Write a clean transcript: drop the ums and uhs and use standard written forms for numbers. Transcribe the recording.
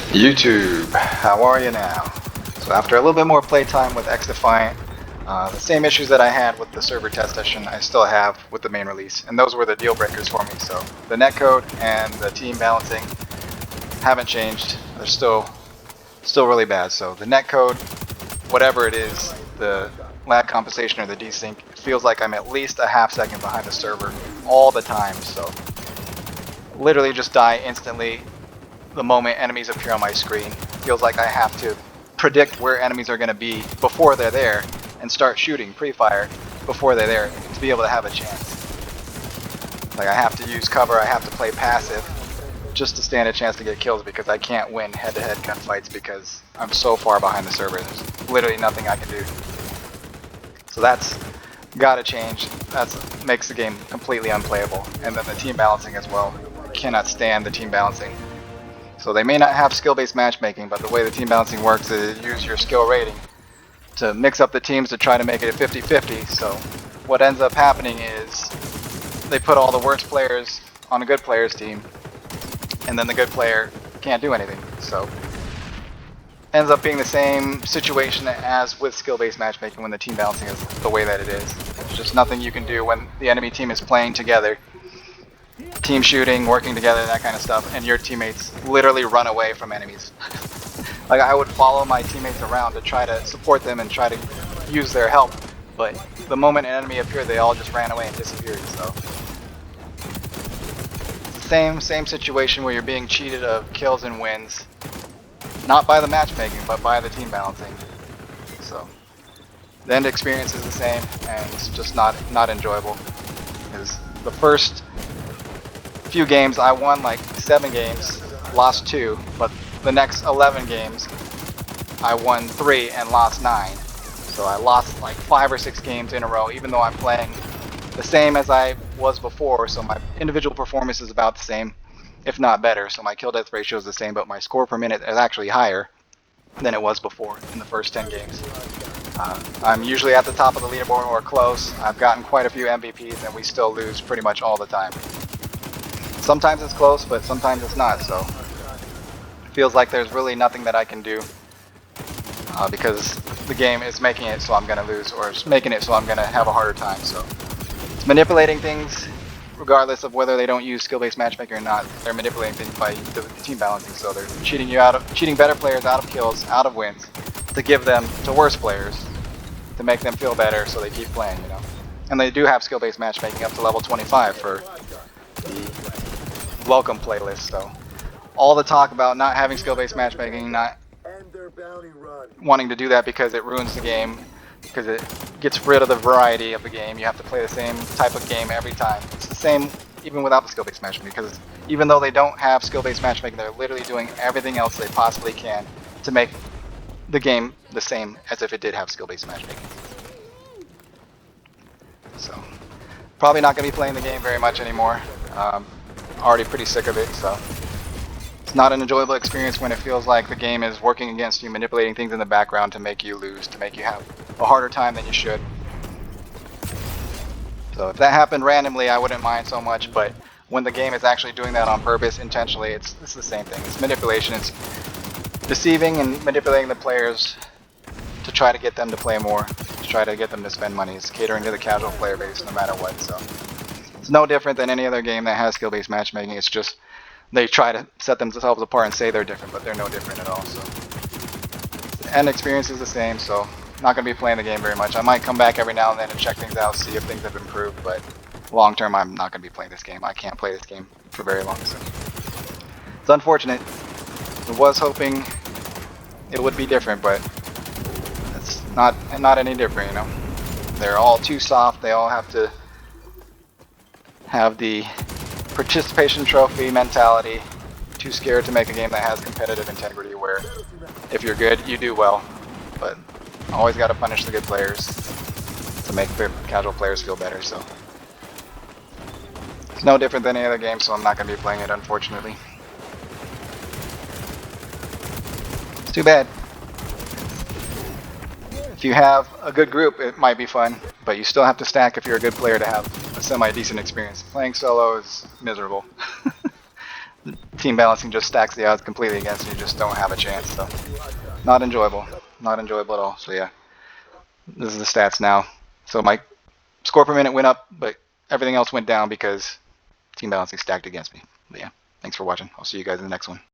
YouTube, how are you now? So after a little bit more playtime with XDefiant, the same issues that I had with the server test session I still have with the main release, and those were the deal breakers for me. So the netcode and the team balancing haven't changed. They're still really bad. So the netcode, whatever it is, the lag compensation or the desync, it feels like I'm at least a half second behind the server all the time. So literally just die instantly the moment enemies appear on my screen. Feels like I have to predict where enemies are going to be before they're there and start shooting pre-fire before they're there to be able to have a chance. Like I have to use cover, I have to play passive just to stand a chance to get kills because I can't win head-to-head gunfights because I'm so far behind the server. There's literally nothing I can do. So that's gotta change. That makes the game completely unplayable. And then the team balancing as well. I cannot stand the team balancing. So they may not have skill-based matchmaking, but the way the team balancing works is you use your skill rating to mix up the teams to try to make it a 50-50. So what ends up happening is they put all the worst players on a good player's team, and then the good player can't do anything. So ends up being the same situation as with skill-based matchmaking when the team balancing is the way that it is. There's just nothing you can do when the enemy team is playing together. Team shooting, working together, that kind of stuff, and your teammates literally run away from enemies. Like I would follow my teammates around to try to support them and try to use their help, but the moment an enemy appeared, they all just ran away and disappeared. So it's the same situation where you're being cheated of kills and wins, not by the matchmaking, but by the team balancing. So the end experience is the same, and it's just not enjoyable. Because the first few games I won like 7 games, lost 2, but the next 11 games I won 3 and lost 9. So I lost like 5 or 6 games in a row, even though I'm playing the same as I was before. So my individual performance is about the same, if not better. So my kill death ratio is the same, but my score per minute is actually higher than it was before in the first 10 games. I'm usually at the top of the leaderboard or close. I've gotten quite a few MVPs, and we still lose pretty much all the time. Sometimes it's close, but sometimes it's not, so it feels like there's really nothing that I can do because the game is making it so I'm going to lose, or it's making it so I'm going to have a harder time. So it's manipulating things regardless of whether they don't use skill-based matchmaking or not. They're manipulating things by the team balancing, so they're cheating better players out of kills, out of wins, to give them to worse players, to make them feel better so they keep playing, you know. And they do have skill-based matchmaking up to level 25 for the welcome playlist. So all the talk about not having skill-based matchmaking, not wanting to do that because it ruins the game, because it gets rid of the variety of the game. You have to play the same type of game every time. It's the same even without the skill-based matchmaking, because even though they don't have skill-based matchmaking, they're literally doing everything else they possibly can to make the game the same as if it did have skill-based matchmaking. So probably not going to be playing the game very much anymore. Already pretty sick of it, so it's not an enjoyable experience when it feels like the game is working against you, manipulating things in the background to make you lose, to make you have a harder time than you should. So if that happened randomly, I wouldn't mind so much, but when the game is actually doing that on purpose, intentionally, it's the same thing. It's manipulation. It's deceiving and manipulating the players to try to get them to play more, to try to get them to spend money. It's catering to the casual player base no matter what. So it's no different than any other game that has skill-based matchmaking. It's just they try to set themselves apart and say they're different, but they're no different at all. So the end experience is the same, so not going to be playing the game very much. I might come back every now and then and check things out, see if things have improved, but long term I'm not going to be playing this game. I can't play this game for very long, so it's unfortunate. I was hoping it would be different, but it's not any different, you know. They're all too soft. They all have to have the participation trophy mentality, too scared to make a game that has competitive integrity where if you're good, you do well, but always got to punish the good players to make the casual players feel better. So it's no different than any other game, so I'm not going to be playing it, unfortunately. It's too bad. If you have a good group, it might be fun, but you still have to stack if you're a good player to have a semi-decent experience. Playing solo is miserable. team balancing just stacks the odds completely against you. You just don't have a chance. So not enjoyable. Not enjoyable at all. So yeah, this is the stats now. So my score per minute went up, but everything else went down because team balancing stacked against me. But yeah, thanks for watching. I'll see you guys in the next one.